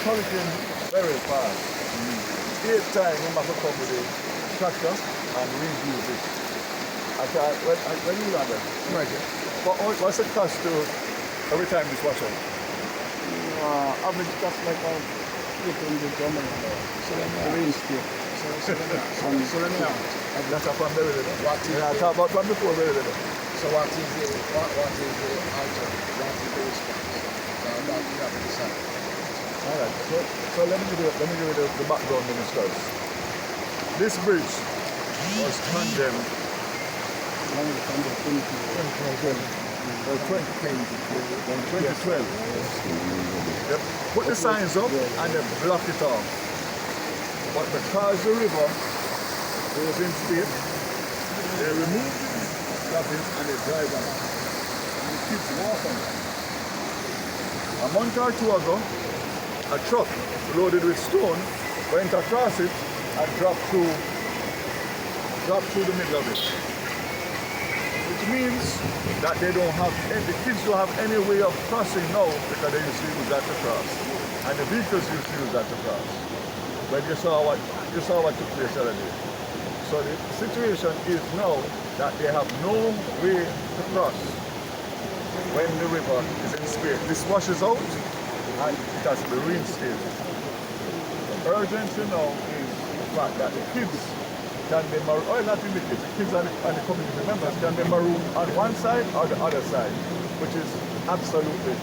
polishing very fast. 8 times we must come with the tractor and reuse it. When you land it? Right. What's the cost to every time this wash out? Average cost like $800 so let me out. That's from very little. What is I talk about from before very little. So what is the item? What is the response? So that you have to decide. All right. So let me give you the background in this first. This bridge was condemned in 2012. They put the signs up and they blocked it off. But because the river goes in speed, they remove the stopping and they drive on it. And the kids walk on it. A month or two ago, a truck loaded with stone went across it and dropped through the middle of it. Which means that the kids don't have any way of crossing now because they used to use that to cross. And the vehicles used to use that to cross. But you saw what took place the other day. So the situation is now that they have no way to cross when the river is in space. This washes out and it has to be reinstated. The urgency now is the fact that the kids can be marooned, or not in the kids and the community members can be marooned on one side or the other side, which is absolutely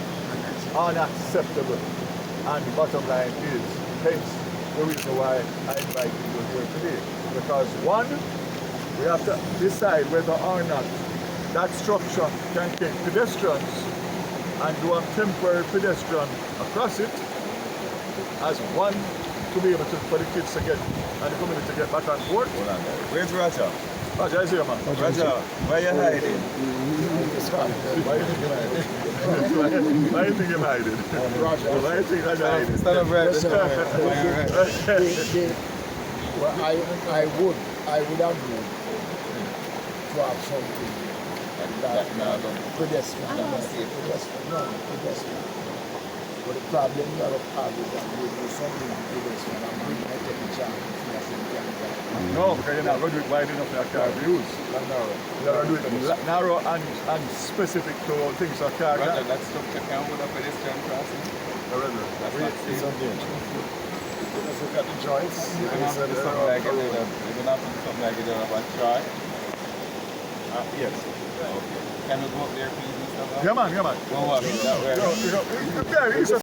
unacceptable. And the bottom line is, hence the reason why I invite you here today. Because one, we have to decide whether or not that structure can take pedestrians and do a temporary pedestrian across it as one to be able to, for the kids to get and the community to get back and forth. Where's Roger? Roger, I see you, man. Roger, where you hiding? Why you think you're hiding? Why you think you're hiding? Roger. Why you think Roger hiding? Stand up right Well, I would agree to have something that pedestrian. But the problem you have is that you do something to pedestrian and bring my technician. No, because you're not going to do it wide enough for a car to use. You're going to do it narrow and specific to things a car can. Roger, that structure can hold a pedestrian crossing. That's not safe. Let's look at the joints. You're going to have to do something like it. You're going to have to do something like it. You're going to try. Yes. Okay. Can we go up there, please? Yeah, man. Go up that way. Yeah,